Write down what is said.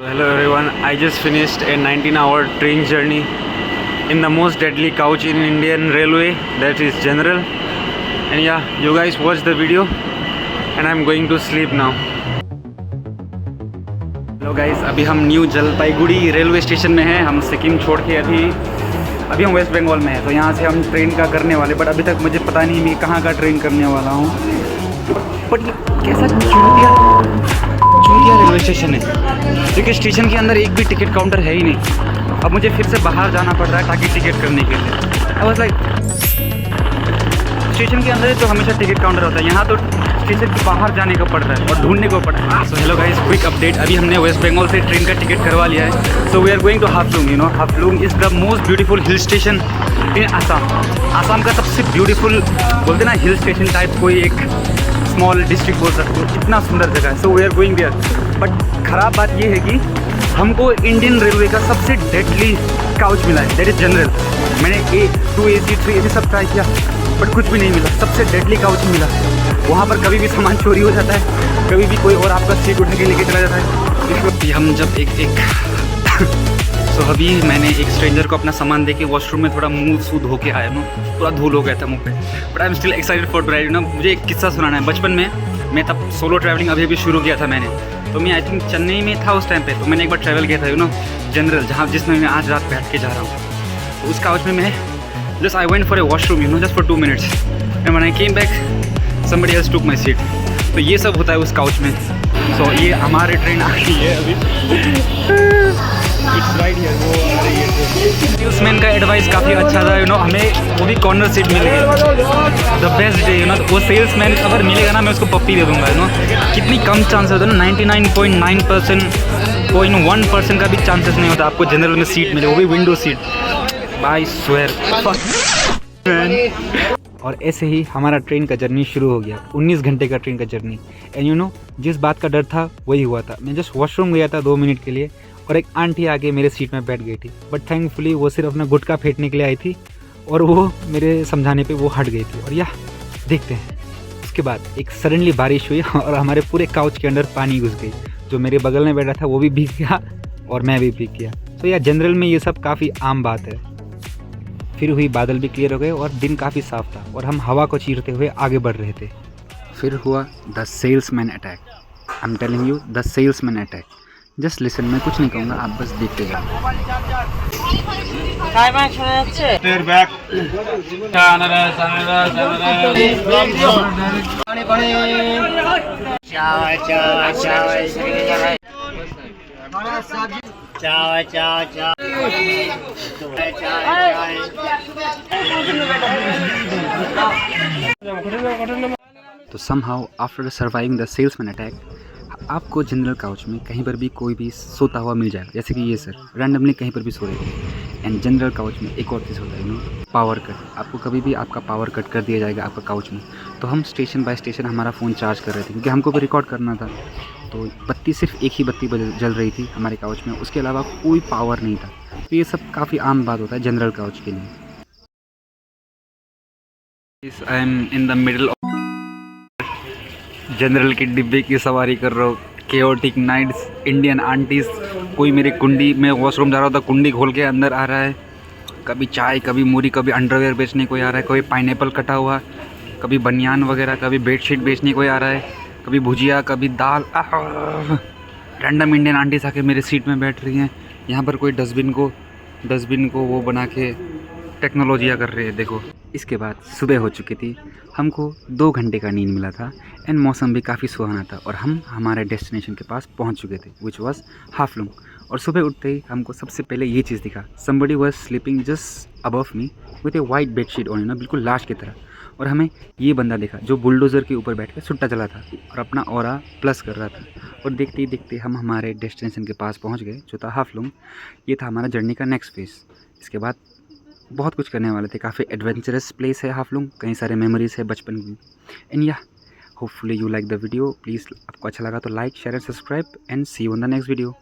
Hello everyone, I just finished a 19-hour train journey in the most deadly couch in Indian Railway, that is General. And yeah, you guys watch the video and I'm going to sleep now. Hello guys, अभी हम new Jalpaiguri railway station में हैं। हम सिक्किम छोड़ के अभी हम waste Bengal में हैं, तो यहाँ से हम ट्रेन का करने वाले, बट अभी तक मुझे पता नहीं मैं कहाँ का ट्रेन करने वाला हूँ। बट ये कैसा चूतिया रेलवे स्टेशन है, क्योंकि स्टेशन के अंदर एक भी टिकट काउंटर है ही नहीं। अब मुझे फिर से बाहर जाना पड़ रहा है ताकि टिकट करने के लिए। आई वाज लाइक, स्टेशन के अंदर तो हमेशा टिकट काउंटर होता है, यहाँ तो स्टेशन के बाहर जाने का पड़ रहा है और ढूंढने को पड़ रहा है। So hello guys, quick update. अभी हमने वेस्ट बंगाल से ट्रेन का टिकट करवा लिया है। So we are going to Haflong. You know, Haflong is the most beautiful hill station in Assam. Assam का सबसे ब्यूटीफुल बोलते ना हिल स्टेशन टाइप, कोई एक स्मॉल डिस्ट्रिक्ट बोल सकते हो, इतना सुंदर जगह है। So we are going there. But ख़राब बात ये है कि हमको इंडियन रेलवे का सबसे डेडली काउच मिला है, दैट इज़ जनरल। मैंने A2 AC 3 AC सब ट्राई किया, बट कुछ भी नहीं मिला। सबसे डेडली काउच मिला। वहाँ पर कभी भी सामान चोरी हो जाता है, कभी भी कोई और आपका सीट उठा के लेके चला जाता है। इसलिए हम जब तो अभी मैंने एक स्ट्रेंजर को अपना सामान दे के वॉशरूम में थोड़ा मुँह सूद होके आया ना, पूरा धूल हो गया था मुँह पे। But I am still excited for drive ना। मुझे एक किस्सा सुनाना है। बचपन में मैं तब सोलो ट्रैवलिंग अभी शुरू किया था मैंने, तो मैं आई थिंक चेन्नई में था उस टाइम पे। तो मैंने एक बार ट्रैवल किया था, यू नो, जनरल, जहाँ जिसमें मैं आज रात बैठ के जा रहा हूँ। तो उस काउच में मैं just I went for a washroom, you know, just for 2 minutes and when I came back somebody else took my seat। तो ये सब होता है उस काउच में। सो ये हमारे ट्रेन आ गई है अभी। सेल्समैन का एडवाइस काफ़ी अच्छा था, यू नो, हमें वो भी कॉर्नर सीट मिल गई। The best day, you know. वो सेल्समैन अगर मिलेगा ना, मैं उसको पप्पी दे दूँगा, यू नो। कितनी कम चांस होता है ना, 99.9%, 0.1% का भी चांसेस नहीं होता आपको जनरल में सीट मिले, वो भी विंडो सीट। Bye swear. और ऐसे ही हमारा ट्रेन का जर्नी शुरू हो गया। 19 घंटे का ट्रेन का जर्नी। एंड यू नो, जिस बात का डर था वही हुआ था। मैं जस्ट वॉशरूम गया था 2 मिनट के लिए और एक आंटी आके मेरे सीट में बैठ गई थी। बट थैंकफुली वो सिर्फ अपना गुटखा फेंटने के लिए आई थी और वो मेरे समझाने पे वो हट गई थी। और या देखते हैं, उसके बाद एक सडनली बारिश हुई और हमारे पूरे काउच के अंदर पानी घुस गई। जो मेरे बगल में बैठा था वो भी भीग गया और मैं भी भीग गया। तो या जनरल में ये सब काफ़ी आम बात है। फिर हुई, बादल भी क्लियर हो गए और दिन काफ़ी साफ था और हम हवा को चीरते हुए आगे बढ़ रहे थे। फिर हुआ the salesman attack. I am telling you, the salesman attack. Just listen, मैं कुछ नहीं कहूँगा, आप बस देखते जाओ। तो somehow after surviving the salesman attack, आपको जनरल काउच में कहीं पर भी कोई भी सोता हुआ मिल जाएगा। जैसे कि ये सर रैंडमली कहीं पर भी सो रहे थे। एंड जनरल काउच में एक और चीज़ होता है, यू नो, पावर कट। आपको कभी भी आपका पावर कट कर दिया जाएगा आपका काउच में। तो हम स्टेशन बाय स्टेशन हमारा फ़ोन चार्ज कर रहे थे, क्योंकि हमको भी रिकॉर्ड करना था। तो बत्ती, सिर्फ एक ही बत्ती जल रही थी हमारे काउच में, उसके अलावा कोई पावर नहीं था। तो ये सब काफ़ी आम बात होता है जनरल काउच के लिए। I am in the middle general की डिब्बे की सवारी कर रहा हूँ। केओटिक नाइट्स, इंडियन आंटीज़, कोई मेरी कुंडी, मैं वॉशरूम जा रहा था, कुंडी खोल के अंदर आ रहा है। कभी चाय, कभी मूरी, कभी अंडरवेयर बेचने कोई आ रहा है, कोई पाइनएप्पल कटा हुआ, कभी बनियान वगैरह, कभी बेडशीट बेचने कोई आ रहा है, कभी भुजिया, कभी दाल। रैंडम इंडियन आंटीज़ आके मेरे सीट में बैठ रही हैं। यहाँ पर कोई डस्टबिन को वो बना के टेक्नोलॉजियाँ कर रहे हैं, देखो। इसके बाद सुबह हो चुकी थी, हमको 2 घंटे का नींद मिला था एंड मौसम भी काफ़ी सुहाना था और हम हमारे डेस्टिनेशन के पास पहुंच चुके थे, विच वाज हाफलंग। और सुबह उठते ही हमको सबसे पहले ये चीज़ दिखा, somebody was sleeping just above me with a white bedsheet on, बिल्कुल लाश की तरह। और हमें ये बंदा देखा जो बुलडोज़र के ऊपर बैठ कर सुट्टा चला था और अपना ऑरा प्लस कर रहा था। और देखते ही देखते हम हमारे डेस्टिनेशन के पास पहुँच गए, जो था हाफलंग। ये था हमारा जर्नी का नेक्स्ट फेज़। इसके बाद बहुत कुछ करने वाले थे। काफ़ी एडवेंचरस प्लेस है हाफलंग, कई सारे मेमोरीज है बचपन की। एंड या hopefully you like the video. Please, आपको अच्छा लगा तो like, share and subscribe and see you in the next video.